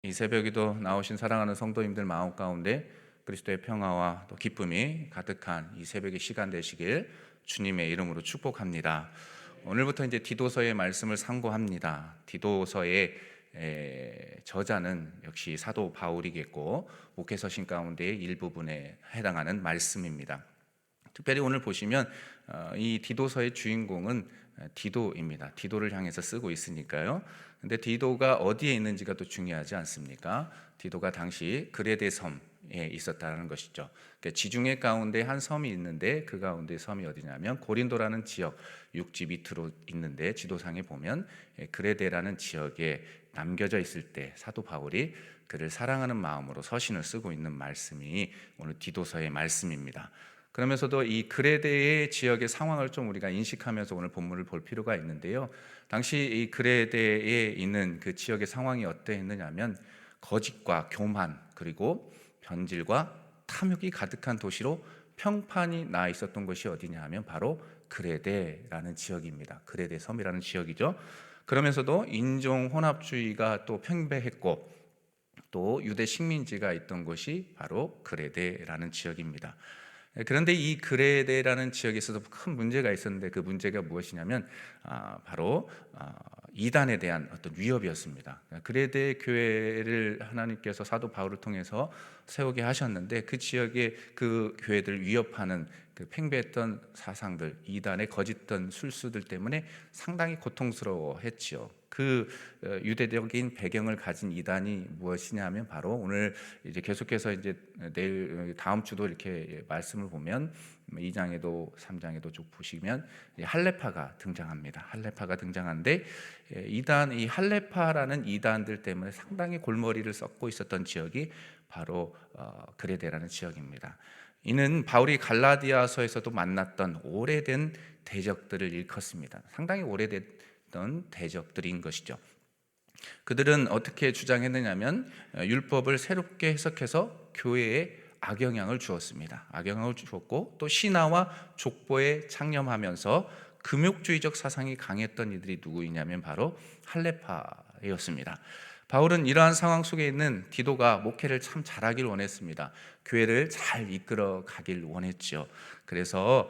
이 새벽에도 나오신 사랑하는 성도님들 마음 가운데 그리스도의 평화와 또 기쁨이 가득한 이 새벽의 시간 되시길 주님의 이름으로 축복합니다. 오늘부터 이제 디도서의 말씀을 상고합니다. 디도서의 저자는 역시 사도 바울이겠고 목회서신 가운데 일부분에 해당하는 말씀입니다. 특별히 오늘 보시면 이 디도서의 주인공은 디도입니다. 디도를 향해서 쓰고 있으니까요. 근데 디도가 어디에 있는지가 또 중요하지 않습니까? 디도가 당시 그레데 섬에 있었다는 것이죠. 그러니까 지중해 가운데 한 섬이 있는데 그 가운데 섬이 어디냐면 고린도라는 지역 육지 밑으로 있는데 지도상에 보면 그레데라는 지역에 남겨져 있을 때 사도 바울이 그를 사랑하는 마음으로 서신을 쓰고 있는 말씀이 오늘 디도서의 말씀입니다. 그러면서도 이 그레데의 지역의 상황을 좀 우리가 인식하면서 오늘 본문을 볼 필요가 있는데요. 당시 이 그레데에 있는 그 지역의 상황이 어떠했느냐면 거짓과 교만 그리고 변질과 탐욕이 가득한 도시로 평판이 나 있었던 것이 어디냐 하면 바로 그레데라는 지역입니다. 그레데 섬이라는 지역이죠. 그러면서도 인종 혼합주의가 또 팽배했고 또 유대 식민지가 있던 곳이 바로 그레데라는 지역입니다. 그런데 이 그레데라는 지역에 있어서 큰 문제가 있었는데 그 문제가 무엇이냐면 바로 이단에 대한 어떤 위협이었습니다. 그레데 교회를 하나님께서 사도 바울을 통해서 세우게 하셨는데 그 지역의 그 교회들을 위협하는 그 팽배했던 사상들, 이단의 거짓된 술수들 때문에 상당히 고통스러워했지요. 그 유대적인 배경을 가진 이단이 무엇이냐면 바로 오늘 이제 계속해서 이제 내일 다음 주도 이렇게 말씀을 보면 2장에도 3장에도 쭉 보시면 할레파가 등장합니다. 할레파가 등장하는데 이 할레파라는 이단들 때문에 상당히 골머리를 썩고 있었던 지역이 바로 그레데라는 지역입니다. 이는 바울이 갈라디아서에서도 만났던 오래된 대적들을 일컫습니다. 상당히 오래됐던 대적들인 것이죠. 그들은 어떻게 주장했느냐면 율법을 새롭게 해석해서 교회에 악영향을 주었습니다. 악영향을 주었고 또 신화와 족보에 창념하면서 금욕주의적 사상이 강했던 이들이 누구이냐면 바로 할레파였습니다. 바울은 이러한 상황 속에 있는 디도가 목회를 참 잘하길 원했습니다. 교회를 잘 이끌어 가길 원했죠. 그래서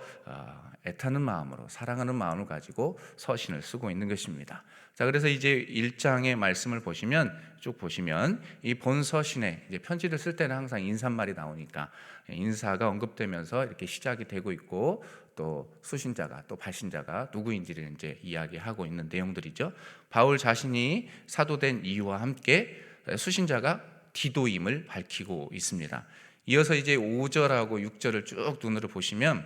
애타는 마음으로 사랑하는 마음을 가지고 서신을 쓰고 있는 것입니다. 자, 그래서 이제 1장의 말씀을 보시면 쭉 보시면 이 본 서신에 이제 편지를 쓸 때는 항상 인사말이 나오니까 인사가 언급되면서 이렇게 시작이 되고 있고 또 수신자가 또 발신자가 누구인지를 이제 이야기하고 있는 내용들이죠. 바울 자신이 사도된 이유와 함께 수신자가 디도임을 밝히고 있습니다. 이어서 이제 5절하고 6절을 쭉 눈으로 보시면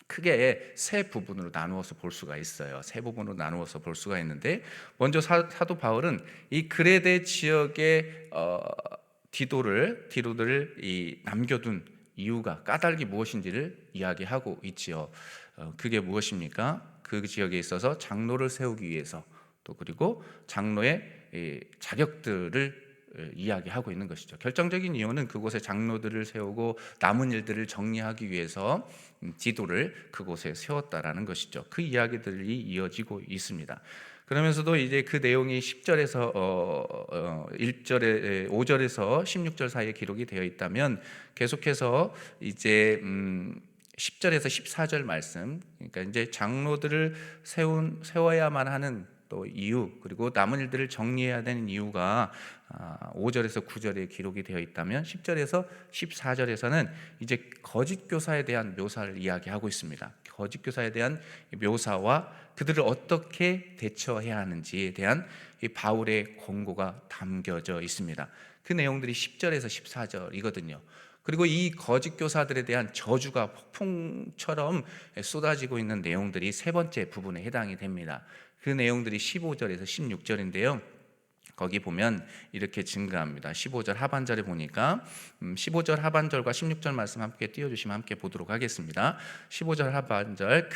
크게 세 부분으로 나누어서 볼 수가 있어요. 세 부분으로 나누어서 볼 수가 있는데 먼저 사도 바울은 이 그레데 지역의 디도들을 남겨둔 이유가 까닭이 무엇인지를 이야기하고 있지요. 그게 무엇입니까? 그 지역에 있어서 장로를 세우기 위해서 또 그리고 장로의 자격들을 이야기하고 있는 것이죠. 결정적인 이유는 그곳에 장로들을 세우고 남은 일들을 정리하기 위해서 지도를 그곳에 세웠다라는 것이죠. 그 이야기들이 이어지고 있습니다. 그러면서도 이제 그 내용이 10절에서 1절에 5절에서 16절 사이에 기록이 되어 있다면 계속해서 이제 10절에서 14절 말씀, 그러니까 이제 장로들을 세워야만 하는 또 이유 그리고 남은 일들을 정리해야 되는 이유가 5절에서 9절에 기록이 되어 있다면 10절에서 14절에서는 이제 거짓 교사에 대한 묘사를 이야기하고 있습니다. 거짓 교사에 대한 묘사와 그들을 어떻게 대처해야 하는지에 대한 이 바울의 권고가 담겨져 있습니다. 그 내용들이 10절에서 14절이거든요. 그리고 이 거짓 교사들에 대한 저주가 폭풍처럼 쏟아지고 있는 내용들이 세 번째 부분에 해당이 됩니다. 그 내용들이 15절에서 16절인데요. 거기 보면 이렇게 증가합니다. 15절 하반절에 보니까 15절 하반절과 16절 말씀 함께 띄워주시면 함께 보도록 하겠습니다. 15절 하반절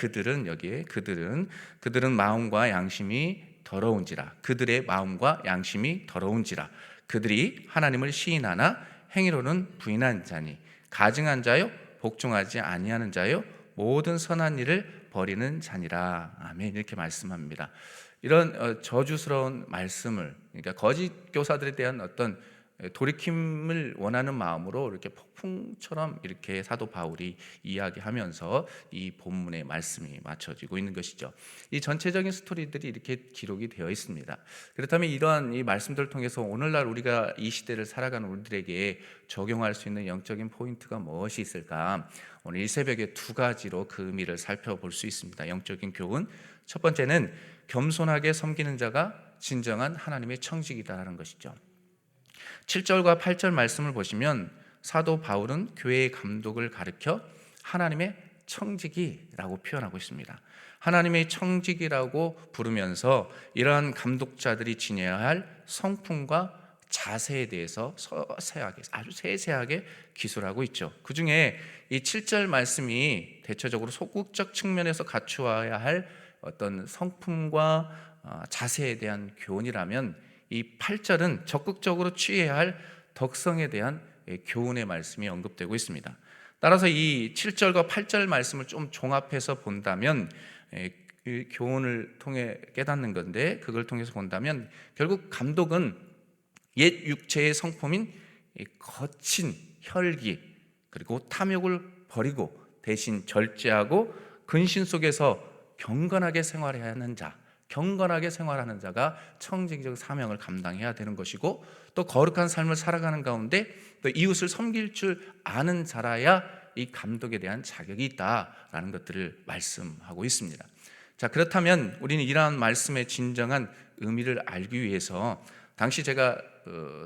그들은 마음과 양심이 더러운지라 그들의 마음과 양심이 더러운지라 그들이 하나님을 시인하나 행위로는 부인한 자니 가증한 자요 복종하지 아니하는 자요 모든 선한 일을 버리는 자니라. 아멘. 이렇게 말씀합니다. 이런 저주스러운 말씀을, 그러니까 거짓 교사들에 대한 어떤 돌이킴을 원하는 마음으로 이렇게 폭풍처럼 이렇게 사도 바울이 이야기하면서 이 본문의 말씀이 맞춰지고 있는 것이죠. 이 전체적인 스토리들이 이렇게 기록이 되어 있습니다. 그렇다면 이러한 이 말씀들을 통해서 오늘날 우리가 이 시대를 살아가는 우리들에게 적용할 수 있는 영적인 포인트가 무엇이 있을까? 오늘 이 새벽에 두 가지로 그 의미를 살펴볼 수 있습니다. 영적인 교훈. 첫 번째는 겸손하게 섬기는 자가 진정한 하나님의 청직이다라는 것이죠. 7절과 8절 말씀을 보시면 사도 바울은 교회의 감독을 가리켜 하나님의 청지기라고 표현하고 있습니다. 하나님의 청지기라고 부르면서 이러한 감독자들이 지녀야 할 성품과 자세에 대해서 서세하게, 아주 세세하게 기술하고 있죠. 그 중에 이 7절 말씀이 대체적으로 소극적 측면에서 갖추어야 할 어떤 성품과 자세에 대한 교훈이라면, 이 8절은 적극적으로 취해야 할 덕성에 대한 교훈의 말씀이 언급되고 있습니다. 따라서 이 7절과 8절 말씀을 좀 종합해서 본다면, 교훈을 통해 깨닫는 건데, 그걸 통해서 본다면 결국 감독은 옛 육체의 성품인 거친 혈기 그리고 탐욕을 버리고 대신 절제하고 근신 속에서 경건하게 생활해야 하는 자, 경건하게 생활하는 자가 청지기적 사명을 감당해야 되는 것이고, 또 거룩한 삶을 살아가는 가운데 또 이웃을 섬길 줄 아는 자라야 이 감독에 대한 자격이 있다라는 것들을 말씀하고 있습니다. 자, 그렇다면 우리는 이러한 말씀의 진정한 의미를 알기 위해서, 당시 제가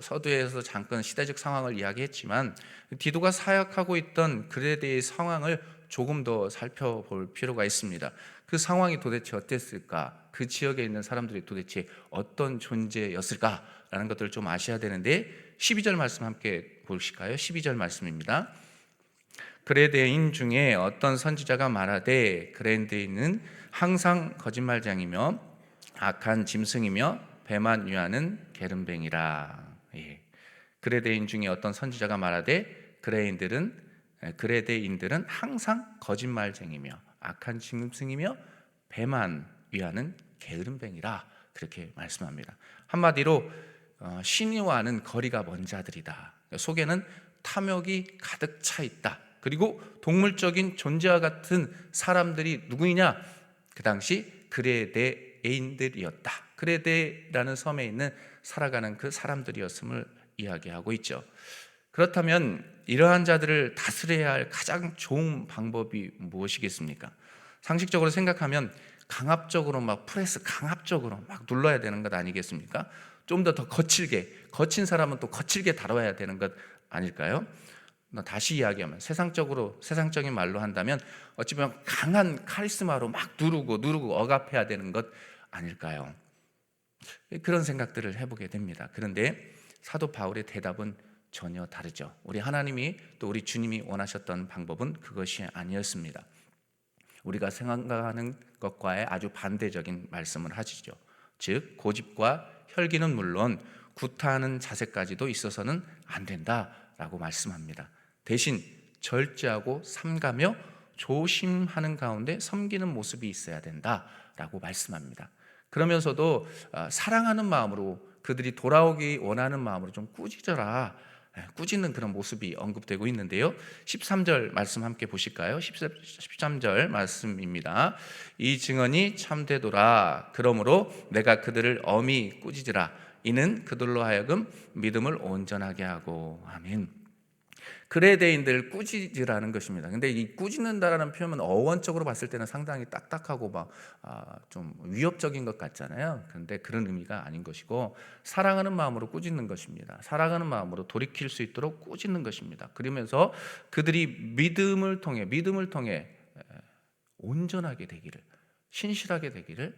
서두에서 잠깐 시대적 상황을 이야기했지만 디도가 사역하고 있던 그레데의 상황을 조금 더 살펴볼 필요가 있습니다. 그 상황이 도대체 어땠을까? 그 지역에 있는 사람들이 도대체 어떤 존재였을까라는 것들을 좀 아셔야 되는데, 12절 말씀 함께 보실까요? 12절 말씀입니다. 그레데인 중에 어떤 선지자가 말하되 그레데인은 항상 거짓말장이며 악한 짐승이며 배만 위하는 게으름뱅이라. 그레데인 중에 어떤 선지자가 말하되 그레데인들은 항상 거짓말쟁이며 악한 짐승이며 배만 위하는 게으름뱅이라, 그렇게 말씀합니다. 한마디로 신의와는 거리가 먼 자들이다. 속에는 탐욕이 가득 차 있다. 그리고 동물적인 존재와 같은 사람들이 누구이냐? 그 당시 그레데인들이었다. 그레데라는 섬에 있는 살아가는 그 사람들이었음을 이야기하고 있죠. 그렇다면 이러한 자들을 다스려야 할 가장 좋은 방법이 무엇이겠습니까? 상식적으로 생각하면 강압적으로 강압적으로 막 눌러야 되는 것 아니겠습니까? 좀 더 거칠게, 거친 사람은 또 거칠게 다뤄야 되는 것 아닐까요? 다시 이야기하면 세상적인 말로 한다면 어찌 보면 강한 카리스마로 막 누르고 억압해야 되는 것 아닐까요? 그런 생각들을 해보게 됩니다. 그런데 사도 바울의 대답은 전혀 다르죠. 우리 하나님이 또 우리 주님이 원하셨던 방법은 그것이 아니었습니다. 우리가 생각하는 것과의 아주 반대적인 말씀을 하시죠. 즉 고집과 혈기는 물론 구타하는 자세까지도 있어서는 안 된다라고 말씀합니다. 대신 절제하고 삼가며 조심하는 가운데 섬기는 모습이 있어야 된다라고 말씀합니다. 그러면서도 사랑하는 마음으로, 그들이 돌아오기 원하는 마음으로 좀 꾸짖는 그런 모습이 언급되고 있는데요. 13절 말씀 함께 보실까요? 13절 말씀입니다. 이 증언이 참되도다. 그러므로 내가 그들을 엄히 꾸짖으라. 이는 그들로 하여금 믿음을 온전하게 하고. 아멘. 그레데인들을 꾸짖으라는 것입니다. 근데 이 꾸짖는다라는 표현은 어원적으로 봤을 때는 상당히 딱딱하고 좀 위협적인 것 같잖아요. 그런데 그런 의미가 아닌 것이고, 사랑하는 마음으로 꾸짖는 것입니다. 사랑하는 마음으로 돌이킬 수 있도록 꾸짖는 것입니다. 그러면서 그들이 믿음을 통해 온전하게 되기를, 신실하게 되기를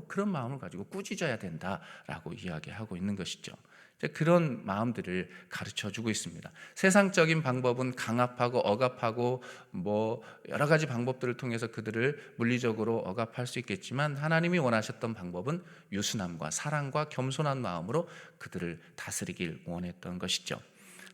그런 마음을 가지고 꾸짖어야 된다라고 이야기하고 있는 것이죠. 그런 마음들을 가르쳐주고 있습니다. 세상적인 방법은 강압하고 억압하고 여러 가지 방법들을 통해서 그들을 물리적으로 억압할 수 있겠지만, 하나님이 원하셨던 방법은 유순함과 사랑과 겸손한 마음으로 그들을 다스리길 원했던 것이죠.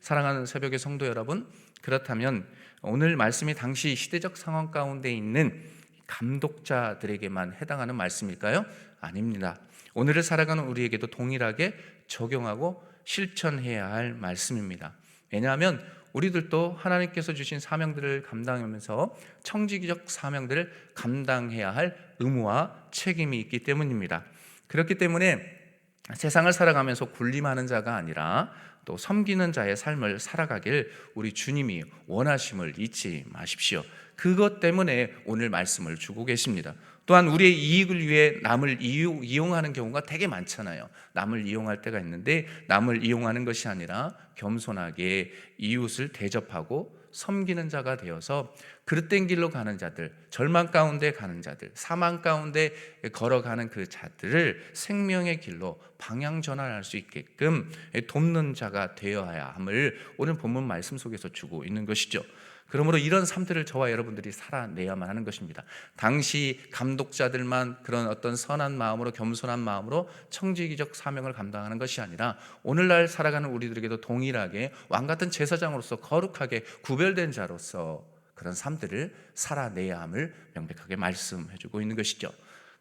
사랑하는 새벽의 성도 여러분, 그렇다면 오늘 말씀이 당시 시대적 상황 가운데 있는 감독자들에게만 해당하는 말씀일까요? 아닙니다. 오늘을 살아가는 우리에게도 동일하게 적용하고 실천해야 할 말씀입니다. 왜냐하면 우리들도 하나님께서 주신 사명들을 감당하면서 청지기적 사명들을 감당해야 할 의무와 책임이 있기 때문입니다. 그렇기 때문에 세상을 살아가면서 군림하는 자가 아니라 또 섬기는 자의 삶을 살아가길 우리 주님이 원하심을 잊지 마십시오. 그것 때문에 오늘 말씀을 주고 계십니다. 또한 우리의 이익을 위해 남을 이용하는 경우가 되게 많잖아요. 남을 이용할 때가 있는데 남을 이용하는 것이 아니라 겸손하게 이웃을 대접하고 섬기는 자가 되어서 그릇된 길로 가는 자들, 절망 가운데 가는 자들, 사망 가운데 걸어가는 그 자들을 생명의 길로 방향 전환할 수 있게끔 돕는 자가 되어야 함을 오늘 본문 말씀 속에서 주고 있는 것이죠. 그러므로 이런 삶들을 저와 여러분들이 살아내야만 하는 것입니다. 당시 감독자들만 그런 어떤 선한 마음으로, 겸손한 마음으로 청지기적 사명을 감당하는 것이 아니라 오늘날 살아가는 우리들에게도 동일하게 왕같은 제사장으로서 거룩하게 구별된 자로서 그런 삶들을 살아내야 함을 명백하게 말씀해주고 있는 것이죠.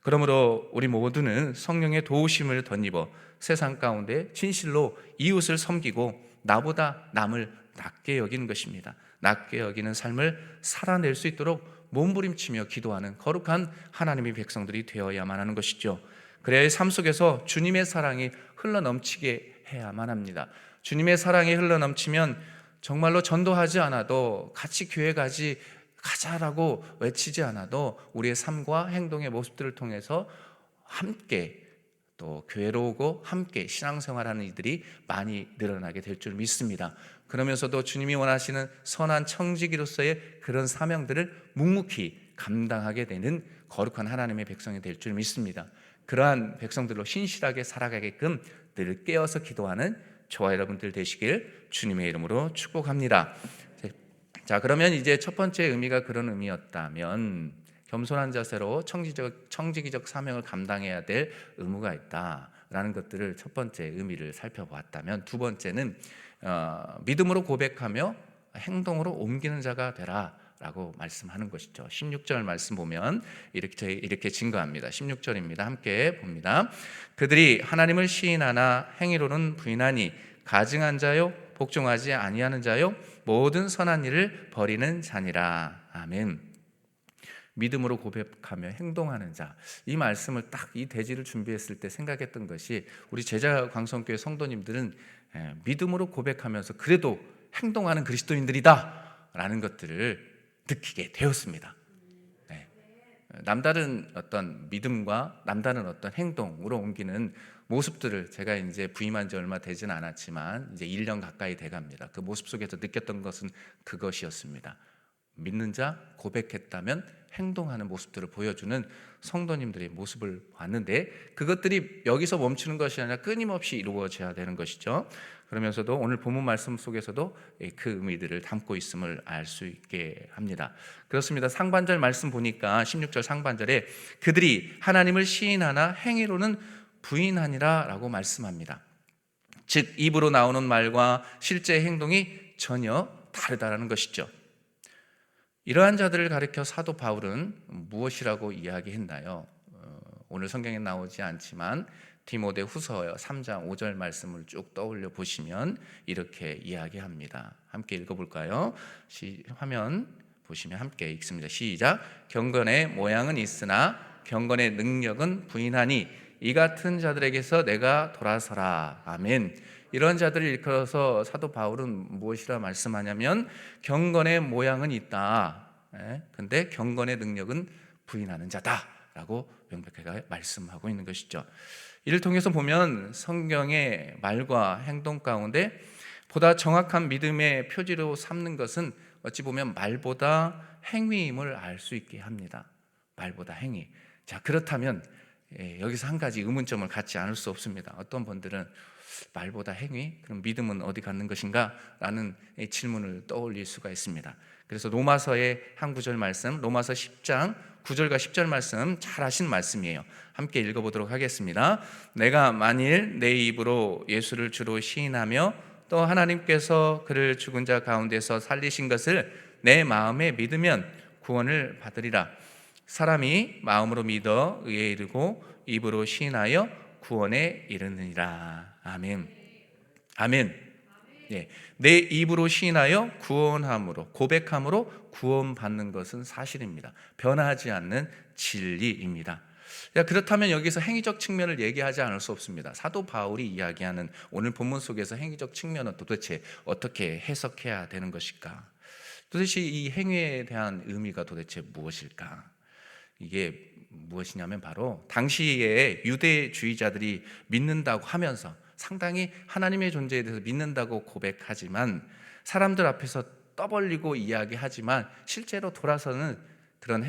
그러므로 우리 모두는 성령의 도우심을 덧입어 세상 가운데 진실로 이웃을 섬기고 나보다 남을 낮게 여기는 것입니다. 낮게 여기는 삶을 살아낼 수 있도록 몸부림치며 기도하는 거룩한 하나님의 백성들이 되어야만 하는 것이죠. 그래야 삶 속에서 주님의 사랑이 흘러넘치게 해야만 합니다. 주님의 사랑이 흘러넘치면 정말로 전도하지 않아도, 같이 교회 가자라고 외치지 않아도 우리의 삶과 행동의 모습들을 통해서 함께 또 교회로 오고 함께 신앙생활하는 이들이 많이 늘어나게 될 줄 믿습니다. 그러면서도 주님이 원하시는 선한 청지기로서의 그런 사명들을 묵묵히 감당하게 되는 거룩한 하나님의 백성이 될 줄 믿습니다. 그러한 백성들로 신실하게 살아가게끔 늘 깨어서 기도하는 저와 여러분들 되시길 주님의 이름으로 축복합니다. 자, 그러면 이제 첫 번째 의미가 그런 의미였다면 겸손한 자세로 청지기적 사명을 감당해야 될 의무가 있다라는 것들을 첫 번째 의미를 살펴보았다면, 두 번째는 믿음으로 고백하며 행동으로 옮기는 자가 되라 라고 말씀하는 것이죠. 16절 말씀 보면 이렇게 증거합니다. 16절입니다. 함께 봅니다. 그들이 하나님을 시인하나 행위로는 부인하니 가증한 자요 복종하지 아니하는 자요 모든 선한 일을 버리는 자니라. 아멘. 믿음으로 고백하며 행동하는 자, 이 말씀을 딱 이 대지를 준비했을 때 생각했던 것이, 우리 제자 광성교회 성도님들은 믿음으로 고백하면서 그래도 행동하는 그리스도인들이다 라는 것들을 느끼게 되었습니다. 네. 남다른 어떤 믿음과 남다른 어떤 행동으로 옮기는 모습들을 제가 이제 부임한 지 얼마 되진 않았지만 이제 1년 가까이 돼갑니다. 그 모습 속에서 느꼈던 것은 그것이었습니다. 믿는 자, 고백했다면 행동하는 모습들을 보여주는 성도님들의 모습을 봤는데, 그것들이 여기서 멈추는 것이 아니라 끊임없이 이루어져야 되는 것이죠. 그러면서도 오늘 본문 말씀 속에서도 그 의미들을 담고 있음을 알 수 있게 합니다. 그렇습니다. 상반절 말씀 보니까 16절 상반절에 그들이 하나님을 시인하나 행위로는 부인하니라 라고 말씀합니다. 즉 입으로 나오는 말과 실제 행동이 전혀 다르다는 것이죠. 이러한 자들을 가리켜 사도 바울은 무엇이라고 이야기했나요? 오늘 성경에 나오지 않지만 디모데 후서 3장 5절 말씀을 쭉 떠올려 보시면 이렇게 이야기합니다. 함께 읽어볼까요? 화면 보시면 함께 읽습니다. 시작. 경건의 모양은 있으나 경건의 능력은 부인하니 이 같은 자들에게서 내가 돌아서라. 아멘. 이런 자들을 일컬어서 사도 바울은 무엇이라 말씀하냐면 경건의 모양은 있다. 근데 경건의 능력은 부인하는 자다라고 명백하게 말씀하고 있는 것이죠. 이를 통해서 보면 성경의 말과 행동 가운데 보다 정확한 믿음의 표지로 삼는 것은 어찌 보면 말보다 행위임을 알 수 있게 합니다. 말보다 행위. 자, 그렇다면 여기서 한 가지 의문점을 갖지 않을 수 없습니다. 어떤 분들은 말보다 행위? 그럼 믿음은 어디 갖는 것인가? 라는 질문을 떠올릴 수가 있습니다. 그래서 로마서의 한 구절 말씀, 로마서 10장 9절과 10절 말씀 잘 아신 말씀이에요. 함께 읽어보도록 하겠습니다. 내가 만일 내 입으로 예수를 주로 시인하며 또 하나님께서 그를 죽은 자 가운데서 살리신 것을 내 마음에 믿으면 구원을 받으리라. 사람이 마음으로 믿어 의에 이르고 입으로 시인하여 구원에 이르느니라. 아멘. 아멘. 예, 내 입으로 시인하여 구원함으로, 고백함으로 구원받는 것은 사실입니다. 변하지 않는 진리입니다. 그렇다면 여기서 행위적 측면을 얘기하지 않을 수 없습니다. 사도 바울이 이야기하는 오늘 본문 속에서 행위적 측면은 도대체 어떻게 해석해야 되는 것일까? 도대체 이 행위에 대한 의미가 도대체 무엇일까? 이게 무엇이냐면 바로 당시에 유대주의자들이 믿는다고 하면서 상당히 하나님의 존재에 대해서 믿는다고 고백하지만 사람들 앞에서 떠벌리고 이야기하지만 실제로 돌아서서는 그런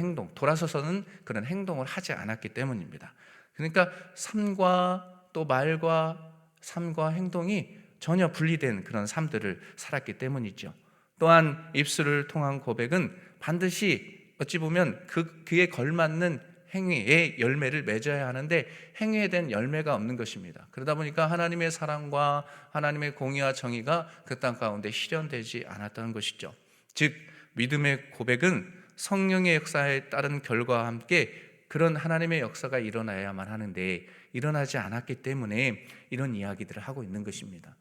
행동을 하지 않았기 때문입니다. 그러니까 삶과 또 말과 삶과 행동이 전혀 분리된 그런 삶들을 살았기 때문이죠. 또한 입술을 통한 고백은 반드시 어찌 보면 그에 걸맞는 행위의 열매를 맺어야 하는데 행위에 대한 열매가 없는 것입니다. 그러다 보니까 하나님의 사랑과 하나님의 공의와 정의가 그 땅 가운데 실현되지 않았다는 것이죠. 즉 믿음의 고백은 성령의 역사에 따른 결과와 함께 그런 하나님의 역사가 일어나야만 하는데 일어나지 않았기 때문에 이런 이야기들을 하고 있는 것입니다.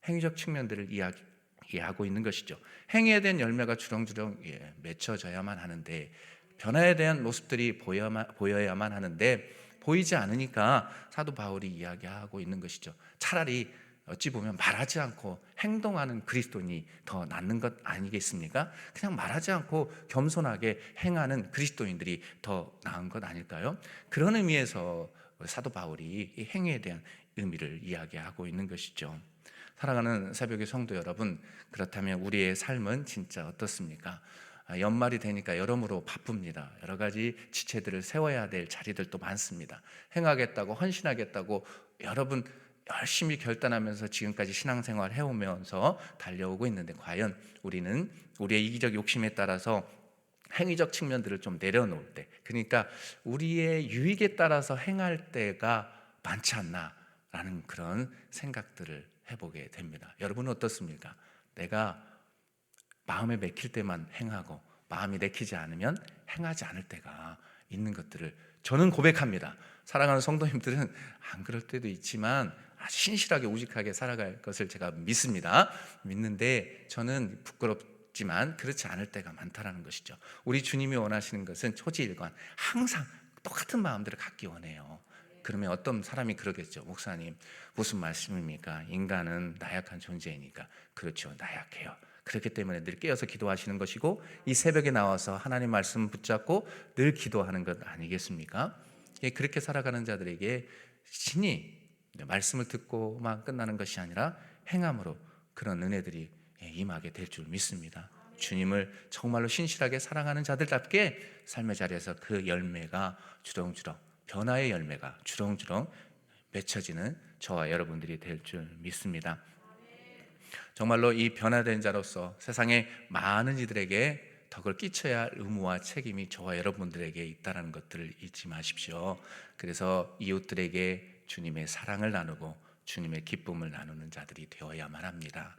행위적 측면들을 이야기하고 있는 것이죠. 행위에 대한 열매가 주렁주렁 맺혀져야만 하는데 변화에 대한 모습들이 보여야만 하는데 보이지 않으니까 사도 바울이 이야기하고 있는 것이죠. 차라리 어찌 보면 말하지 않고 행동하는 그리스도인이 더 낫는 것 아니겠습니까? 그냥 말하지 않고 겸손하게 행하는 그리스도인들이 더 나은 것 아닐까요? 그런 의미에서 사도 바울이 이 행위에 대한 의미를 이야기하고 있는 것이죠. 사랑하는 새벽의 성도 여러분, 그렇다면 우리의 삶은 진짜 어떻습니까? 연말이 되니까 여러모로 바쁩니다. 여러 가지 지체들을 세워야 될 자리들도 많습니다. 행하겠다고 헌신하겠다고 여러분 열심히 결단하면서 지금까지 신앙생활 해오면서 달려오고 있는데 과연 우리는 우리의 이기적 욕심에 따라서 행위적 측면들을 좀 내려놓을 때, 그러니까 우리의 유익에 따라서 행할 때가 많지 않나라는 그런 생각들을 해보게 됩니다. 여러분은 어떻습니까? 내가 마음에 맥힐 때만 행하고 마음이 내키지 않으면 행하지 않을 때가 있는 것들을 저는 고백합니다. 사랑하는 성도님들은 안 그럴 때도 있지만 아주 신실하게 우직하게 살아갈 것을 제가 믿는데 저는 부끄럽지만 그렇지 않을 때가 많다라는 것이죠. 우리 주님이 원하시는 것은 초지일관 항상 똑같은 마음들을 갖기 원해요. 그러면 어떤 사람이 그러겠죠. 목사님 무슨 말씀입니까? 인간은 나약한 존재이니까. 그렇죠, 나약해요. 그렇기 때문에 늘 깨어서 기도하시는 것이고 이 새벽에 나와서 하나님 말씀 붙잡고 늘 기도하는 것 아니겠습니까? 그렇게 살아가는 자들에게 신이 말씀을 듣고만 끝나는 것이 아니라 행함으로 그런 은혜들이 임하게 될 줄 믿습니다. 주님을 정말로 신실하게 사랑하는 자들답게 삶의 자리에서 그 열매가 주렁주렁, 변화의 열매가 주렁주렁 맺혀지는 저와 여러분들이 될 줄 믿습니다. 정말로 이 변화된 자로서 세상의 많은 이들에게 덕을 끼쳐야 할 의무와 책임이 저와 여러분들에게 있다는 것들을 잊지 마십시오. 그래서 이웃들에게 주님의 사랑을 나누고 주님의 기쁨을 나누는 자들이 되어야만 합니다.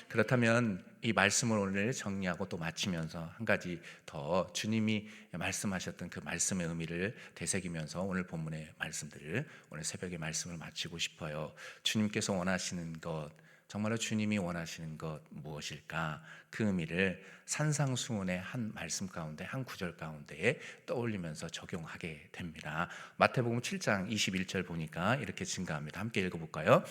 그렇다면 이 말씀을 오늘 정리하고 또 마치면서 한 가지 더 주님이 말씀하셨던 그 말씀의 의미를 되새기면서 오늘 본문의 말씀들을, 오늘 새벽의 말씀을 마치고 싶어요. 주님께서 원하시는 것, 정말로 주님이 원하시는 것 무엇일까? 그 의미를 산상수훈의 한 말씀 가운데, 한 구절 가운데에 떠올리면서 적용하게 됩니다. 마태복음 7장 21절 보니까 이렇게 증가합니다. 함께 읽어볼까요?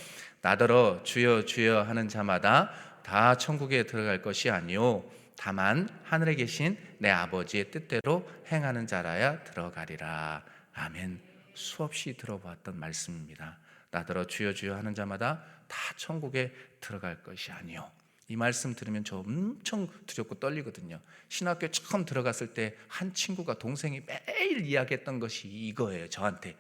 나더러 주여 주여 하는 자마다 다 천국에 들어갈 것이 아니요 다만 하늘에 계신 내 아버지의 뜻대로 행하는 자라야 들어가리라. 아멘. 수없이 들어봤던 말씀입니다. 나더러 주여 주여 하는 자마다 다 천국에 들어갈 것이 아니요. 이 말씀 들으면 저 엄청 두렵고 떨리거든요. 신학교에 처음 들어갔을 때 한 친구가, 동생이 매일 이야기했던 것이 이거예요. 저한테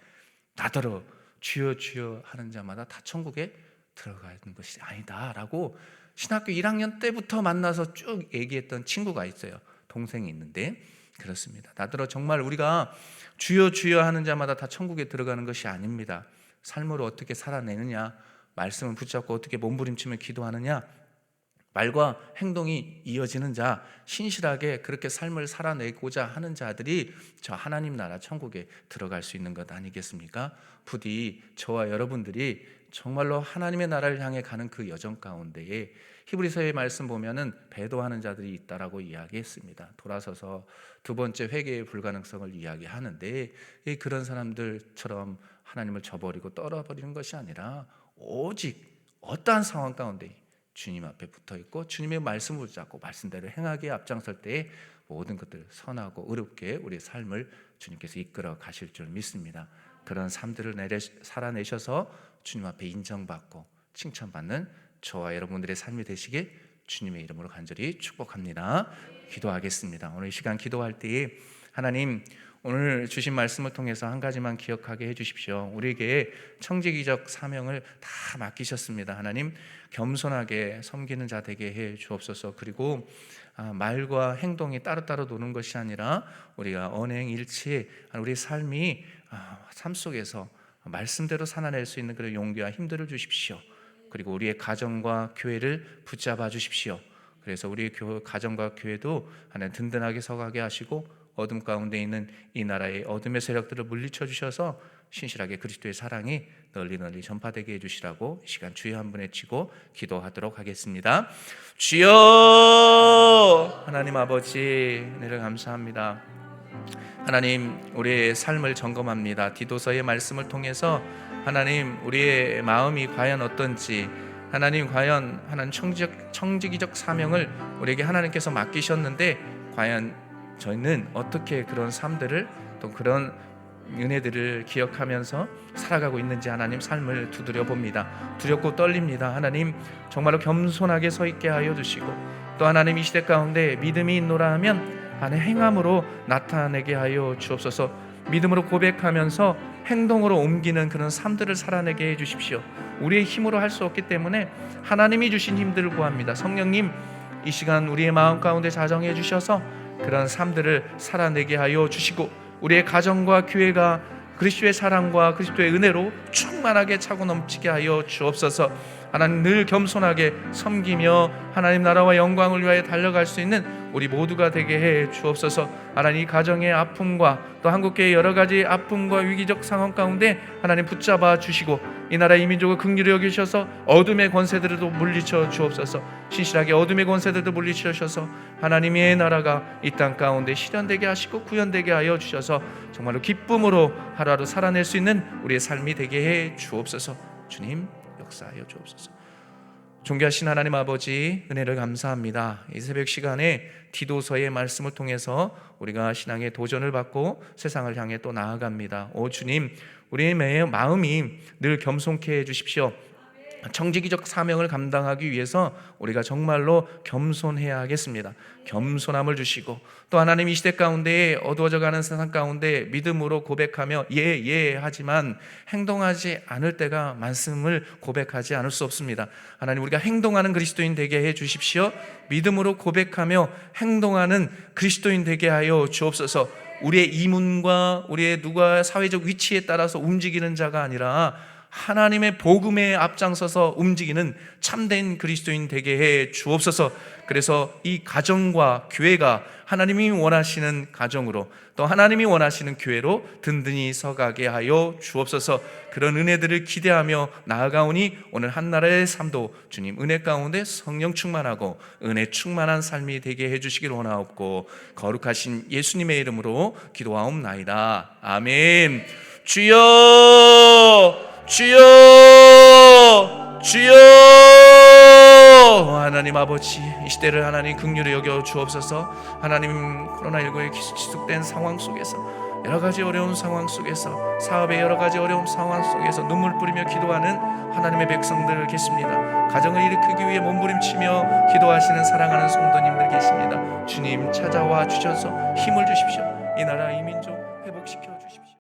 나더러 주여 주여 하는 자마다 다 천국에 들어가는 것이 아니다 라고 신학교 1학년 때부터 만나서 쭉 얘기했던 친구가 있어요. 동생이 있는데 그렇습니다. 나더러 정말 우리가 주여 주여 하는 자마다 다 천국에 들어가는 것이 아닙니다. 삶으로 어떻게 살아내느냐, 말씀을 붙잡고 어떻게 몸부림치며 기도하느냐, 말과 행동이 이어지는 자, 신실하게 그렇게 삶을 살아내고자 하는 자들이 저 하나님 나라 천국에 들어갈 수 있는 것 아니겠습니까? 부디 저와 여러분들이 정말로 하나님의 나라를 향해 가는 그 여정 가운데에 히브리서의 말씀 보면은 배도하는 자들이 있다라고 이야기했습니다. 돌아서서 두 번째 회개의 불가능성을 이야기하는데, 그런 사람들처럼 하나님을 저버리고 떨어버리는 것이 아니라 오직 어떠한 상황 가운데 주님 앞에 붙어 있고 주님의 말씀을 붙잡고 말씀대로 행하기에 앞장설 때에 모든 것들 선하고 의롭게 우리의 삶을 주님께서 이끌어 가실 줄 믿습니다. 그런 삶들을 살아내셔서 주님 앞에 인정받고 칭찬받는 저와 여러분들의 삶이 되시길 주님의 이름으로 간절히 축복합니다. 기도하겠습니다. 오늘 이 시간 기도할 때에 하나님, 오늘 주신 말씀을 통해서 한 가지만 기억하게 해주십시오. 우리에게 청지기적 사명을 다 맡기셨습니다. 하나님, 겸손하게 섬기는 자 되게 해 주옵소서. 그리고 말과 행동이 따로따로 노는 것이 아니라 우리가 언행일치 우리 삶이 삶 속에서 말씀대로 살아낼 수 있는 그런 용기와 힘들을 주십시오. 그리고 우리의 가정과 교회를 붙잡아 주십시오. 그래서 우리 가정과 교회도 하나님 든든하게 서가게 하시고 어둠 가운데 있는 이 나라의 어둠의 세력들을 물리쳐 주셔서 신실하게 그리스도의 사랑이 널리 전파되게 해주시라고 이 시간 주여 한번 외치고 기도하도록 하겠습니다. 주여, 하나님 아버지 은혜를 감사합니다. 하나님, 우리의 삶을 점검합니다. 디도서의 말씀을 통해서 하나님, 우리의 마음이 과연 어떤지, 하나님 과연 하나님 청지기적 사명을 우리에게 하나님께서 맡기셨는데 과연 저희는 어떻게 그런 삶들을 또 그런 은혜들을 기억하면서 살아가고 있는지 하나님 삶을 두드려 봅니다. 두렵고 떨립니다. 하나님 정말로 겸손하게 서 있게 하여 주시고 또 하나님 이 시대 가운데 믿음이 있노라 하면 안에 행함으로 나타내게 하여 주옵소서. 믿음으로 고백하면서 행동으로 옮기는 그런 삶들을 살아내게 해주십시오. 우리의 힘으로 할 수 없기 때문에 하나님이 주신 힘들을 구합니다. 성령님, 이 시간 우리의 마음 가운데 자정해 주셔서 그런 삶들을 살아내게 하여 주시고 우리의 가정과 교회가 그리스도의 사랑과 그리스도의 은혜로 충만하게 차고 넘치게 하여 주옵소서. 하나님 늘 겸손하게 섬기며 하나님 나라와 영광을 위하여 달려갈 수 있는 우리 모두가 되게 해 주옵소서. 하나님 이 가정의 아픔과 또 한국교회의 여러 가지 아픔과 위기적 상황 가운데 하나님 붙잡아 주시고 이 나라 이 민족을 긍휼히 여기셔서 어둠의 권세들도 물리쳐 주옵소서. 신실하게 어둠의 권세들도 물리쳐 주셔서 하나님의 나라가 이 땅 가운데 실현되게 하시고 구현되게 하여 주셔서 정말로 기쁨으로 하루하루 살아낼 수 있는 우리의 삶이 되게 해 주옵소서. 주님 역사하여 주옵소서. 존귀하신 하나님 아버지, 은혜를 감사합니다. 이 새벽 시간에 디도서의 말씀을 통해서 우리가 신앙의 도전을 받고 세상을 향해 또 나아갑니다. 오 주님, 우리의 마음이 늘 겸손케 해주십시오. 청지기적 사명을 감당하기 위해서 우리가 정말로 겸손해야 하겠습니다. 겸손함을 주시고 또 하나님 이 시대 가운데 어두워져가는 세상 가운데 믿음으로 고백하며 예 하지만 행동하지 않을 때가 말씀을 고백하지 않을 수 없습니다. 하나님 우리가 행동하는 그리스도인 되게 해 주십시오. 믿음으로 고백하며 행동하는 그리스도인 되게 하여 주옵소서. 우리의 이문과 우리의 누가 사회적 위치에 따라서 움직이는 자가 아니라 하나님의 복음에 앞장서서 움직이는 참된 그리스도인 되게 해 주옵소서. 그래서 이 가정과 교회가 하나님이 원하시는 가정으로 또 하나님이 원하시는 교회로 든든히 서가게 하여 주옵소서. 그런 은혜들을 기대하며 나아가오니 오늘 한나라의 삶도 주님 은혜 가운데 성령 충만하고 은혜 충만한 삶이 되게 해주시길 원하옵고 거룩하신 예수님의 이름으로 기도하옵나이다. 아멘. 주여, 주여, 주여. 하나님 아버지, 이 시대를 하나님 긍휼히 여겨 주옵소서. 하나님 코로나19의 지속된 상황 속에서 여러 가지 어려운 상황 속에서 사업의 여러 가지 어려운 상황 속에서 눈물 뿌리며 기도하는 하나님의 백성들 계십니다. 가정을 일으키기 위해 몸부림치며 기도하시는 사랑하는 성도님들 계십니다. 주님 찾아와 주셔서 힘을 주십시오. 이 나라 이 민족 회복시켜 주십시오.